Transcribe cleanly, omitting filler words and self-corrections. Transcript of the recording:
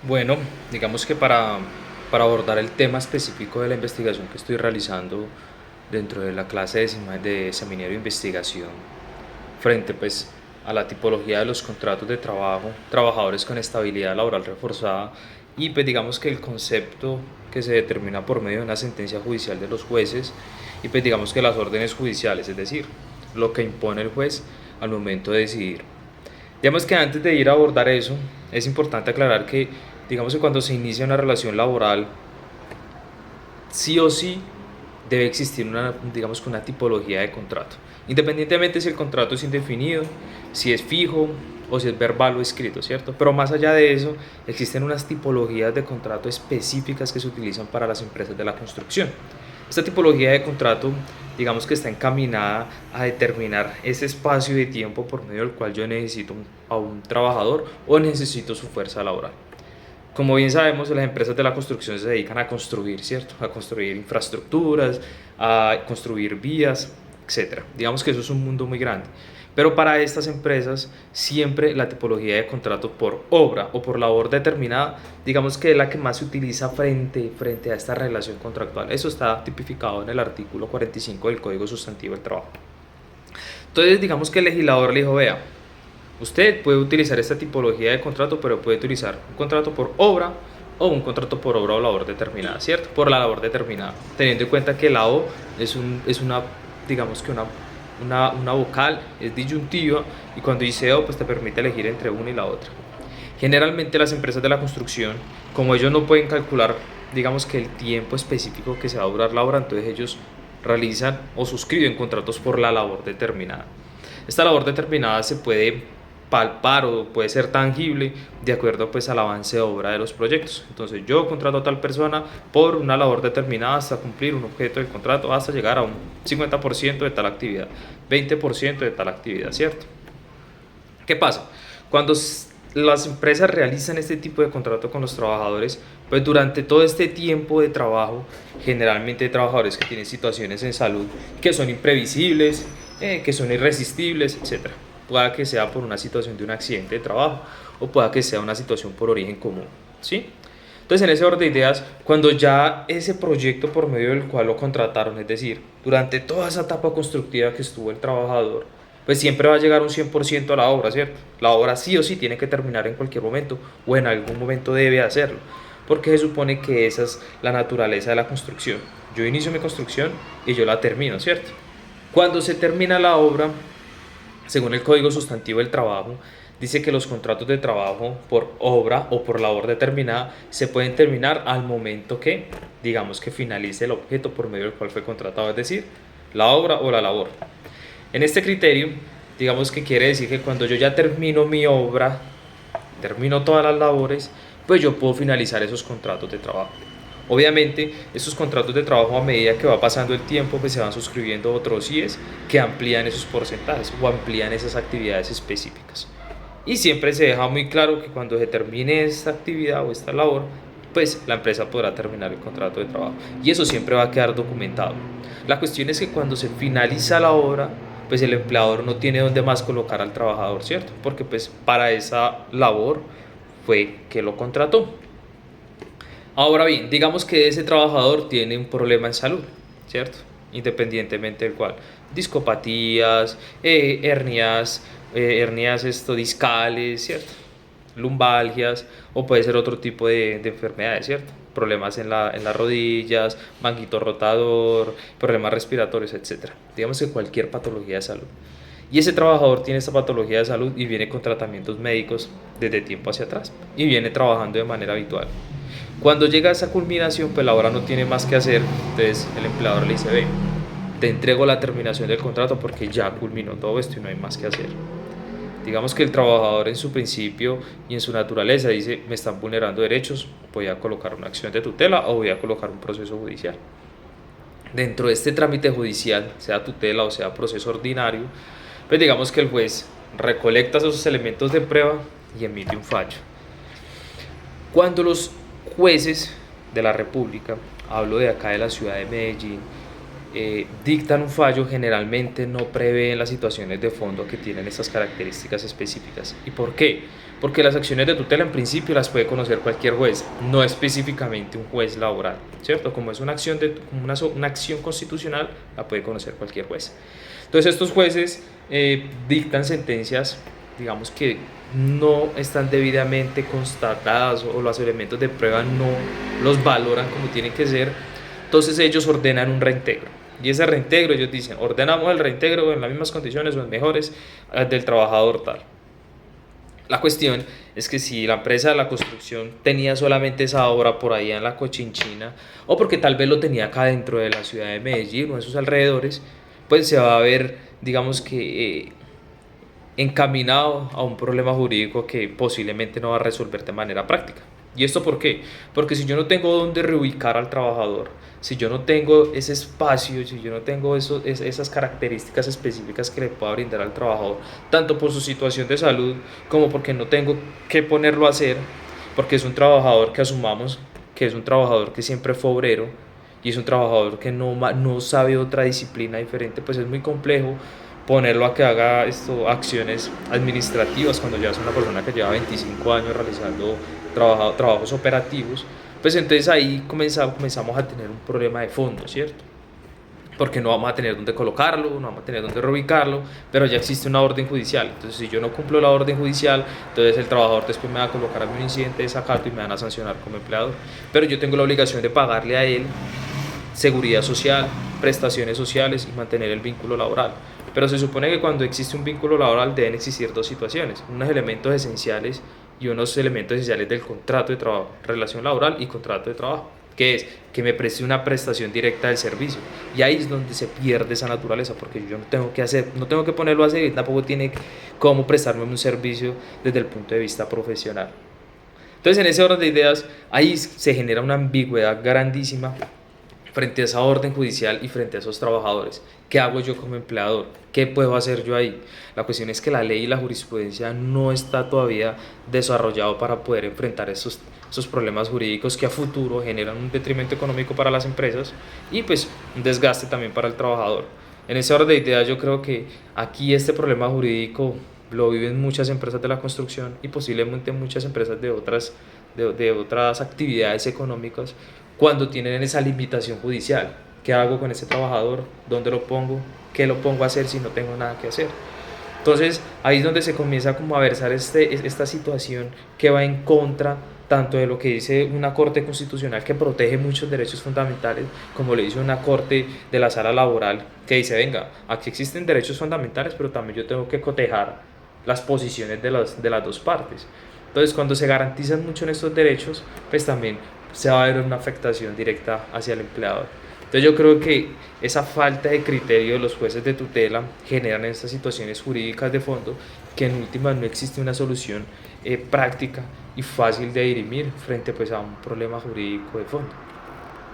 Bueno, digamos que para abordar el tema específico de la investigación que estoy realizando dentro de la clase de seminario de investigación, frente pues a la tipología de los contratos de trabajo, trabajadores con estabilidad laboral reforzada y pues digamos que el concepto que se determina por medio de una sentencia judicial de los jueces y pues digamos que las órdenes judiciales, es decir, lo que impone el juez al momento de decidir. Digamos que antes de ir a abordar eso, es importante aclarar que, digamos que cuando se inicia una relación laboral, sí o sí debe existir digamos que una tipología de contrato. Independientemente si el contrato es indefinido, si es fijo o si es verbal o escrito, ¿cierto? Pero más allá de eso, existen unas tipologías de contrato específicas que se utilizan para las empresas de la construcción. Esta tipología de contrato, digamos que está encaminada a determinar ese espacio de tiempo por medio del cual yo necesito a un trabajador o necesito su fuerza laboral. Como bien sabemos, las empresas de la construcción se dedican a construir, ¿cierto? A construir infraestructuras, a construir vías, etcétera. Digamos que eso es un mundo muy grande. Pero para estas empresas, siempre la tipología de contrato por obra o por labor determinada, digamos que es la que más se utiliza frente a esta relación contractual. Eso está tipificado en el artículo 45 del Código Sustantivo del Trabajo. Entonces, digamos que el legislador le dijo, vea, usted puede utilizar esta tipología de contrato, pero puede utilizar un contrato por obra o un contrato por obra o labor determinada, ¿cierto? Por la labor determinada, teniendo en cuenta que la O es una, digamos que una vocal, es disyuntiva, y cuando dice O, pues te permite elegir entre una y la otra. Generalmente las empresas de la construcción, como ellos no pueden calcular, digamos que el tiempo específico que se va a durar la obra, entonces ellos realizan o suscriben contratos por la labor determinada. Esta labor determinada se puede palpar o puede ser tangible de acuerdo pues al avance de obra de los proyectos. Entonces yo contrato a tal persona por una labor determinada hasta cumplir un objeto del contrato, hasta llegar a un 50% de tal actividad, 20% de tal actividad, ¿cierto? ¿Qué pasa? Cuando las empresas realizan este tipo de contrato con los trabajadores, pues durante todo este tiempo de trabajo, generalmente hay trabajadores que tienen situaciones en salud que son imprevisibles, que son irresistibles, etcétera. Pueda que sea por una situación de un accidente de trabajo o pueda que sea una situación por origen común, ¿sí? Entonces, en ese orden de ideas, cuando ya ese proyecto por medio del cual lo contrataron, es decir, durante toda esa etapa constructiva que estuvo el trabajador, pues siempre va a llegar un 100% a la obra, ¿cierto? La obra sí o sí tiene que terminar en cualquier momento o en algún momento debe hacerlo, porque se supone que esa es la naturaleza de la construcción. Yo inicio mi construcción y yo la termino, ¿cierto? Cuando se termina la obra, según el Código Sustantivo del Trabajo, dice que los contratos de trabajo por obra o por labor determinada se pueden terminar al momento que, digamos que finalice el objeto por medio del cual fue contratado, es decir, la obra o la labor. En este criterio, digamos que quiere decir que cuando yo ya termino mi obra, termino todas las labores, pues yo puedo finalizar esos contratos de trabajo. Obviamente, estos contratos de trabajo a medida que va pasando el tiempo, pues se van suscribiendo otros IES que amplían esos porcentajes o amplían esas actividades específicas. Y siempre se deja muy claro que cuando se termine esta actividad o esta labor, pues la empresa podrá terminar el contrato de trabajo. Y eso siempre va a quedar documentado. La cuestión es que cuando se finaliza la obra, pues el empleador no tiene dónde más colocar al trabajador, ¿cierto? Porque pues para esa labor fue que lo contrató. Ahora bien, digamos que ese trabajador tiene un problema en salud, ¿cierto? Independientemente del cual. Discopatías, hernias discales, ¿cierto? Lumbalgias, o puede ser otro tipo de enfermedades, ¿cierto? Problemas en las rodillas, manguito rotador, problemas respiratorios, etcétera. Digamos que cualquier patología de salud. Y ese trabajador tiene esta patología de salud y viene con tratamientos médicos desde tiempo hacia atrás y viene trabajando de manera habitual. Cuando llega a esa culminación, pues la obra no tiene más que hacer, entonces el empleador le dice, ve, te entrego la terminación del contrato porque ya culminó todo esto y no hay más que hacer. Digamos que el trabajador en su principio y en su naturaleza dice, me están vulnerando derechos, voy a colocar una acción de tutela o voy a colocar un proceso judicial. Dentro de este trámite judicial, sea tutela o sea proceso ordinario, pues digamos que el juez recolecta esos elementos de prueba y emite un fallo. Cuando los jueces de la República, hablo de acá de la ciudad de Medellín, dictan un fallo, generalmente no prevén las situaciones de fondo que tienen estas características específicas. ¿Y por qué? Porque las acciones de tutela en principio las puede conocer cualquier juez, no específicamente un juez laboral, ¿cierto? Como es una acción, una acción constitucional, la puede conocer cualquier juez. Entonces estos jueces dictan sentencias, digamos que no están debidamente constatadas o los elementos de prueba no los valoran como tienen que ser. Entonces ellos ordenan un reintegro. Y ese reintegro, ellos dicen, ordenamos el reintegro en las mismas condiciones o en mejores del trabajador tal. La cuestión es que si la empresa de la construcción tenía solamente esa obra por ahí en la Cochinchina, o porque tal vez lo tenía acá dentro de la ciudad de Medellín o en sus alrededores, pues se va a ver, digamos que, encaminado a un problema jurídico que posiblemente no va a resolver de manera práctica. ¿Y esto por qué? Porque si yo no tengo dónde reubicar al trabajador, si yo no tengo ese espacio, si yo no tengo esas características específicas que le pueda brindar al trabajador, tanto por su situación de salud como porque no tengo que ponerlo a hacer, porque es un trabajador que asumamos que es un trabajador que siempre fue obrero y es un trabajador que no sabe otra disciplina diferente, pues es muy complejo ponerlo a que haga acciones administrativas cuando ya es una persona que lleva 25 años realizando trabajos operativos. Pues entonces ahí comenzamos a tener un problema de fondo, ¿cierto? Porque no vamos a tener dónde colocarlo, no vamos a tener dónde reubicarlo, pero ya existe una orden judicial. Entonces, si yo no cumplo la orden judicial, entonces el trabajador después me va a colocar a mí un incidente de desacato y me van a sancionar como empleador. Pero yo tengo la obligación de pagarle a él seguridad social, prestaciones sociales y mantener el vínculo laboral. Pero se supone que cuando existe un vínculo laboral deben existir dos situaciones, unos elementos esenciales y unos elementos esenciales del contrato de trabajo, relación laboral y contrato de trabajo, que es que me preste una prestación directa del servicio. Y ahí es donde se pierde esa naturaleza, porque yo no tengo que hacer, no tengo que ponerlo a hacer y tampoco tiene cómo prestarme un servicio desde el punto de vista profesional. Entonces, en ese orden de ideas, ahí se genera una ambigüedad grandísima frente a esa orden judicial y frente a esos trabajadores. ¿Qué hago yo como empleador? ¿Qué puedo hacer yo ahí? La cuestión es que la ley y la jurisprudencia no está todavía desarrollado para poder enfrentar esos problemas jurídicos que a futuro generan un detrimento económico para las empresas y pues un desgaste también para el trabajador. En ese orden de ideas yo creo que aquí este problema jurídico lo viven muchas empresas de la construcción y posiblemente muchas empresas de otras actividades económicas cuando tienen esa limitación judicial. ¿Qué hago con ese trabajador? ¿Dónde lo pongo? ¿Qué lo pongo a hacer si no tengo nada que hacer? Entonces ahí es donde se comienza como a versar esta situación que va en contra tanto de lo que dice una corte constitucional que protege muchos derechos fundamentales, como le dice una corte de la sala laboral que dice, venga, aquí existen derechos fundamentales, pero también yo tengo que cotejar las posiciones de las dos partes. Entonces, cuando se garantizan mucho en estos derechos, pues también se va a ver una afectación directa hacia el empleador. Entonces yo creo que esa falta de criterio de los jueces de tutela generan estas situaciones jurídicas de fondo que en última no existe una solución práctica y fácil de dirimir frente pues a un problema jurídico de fondo.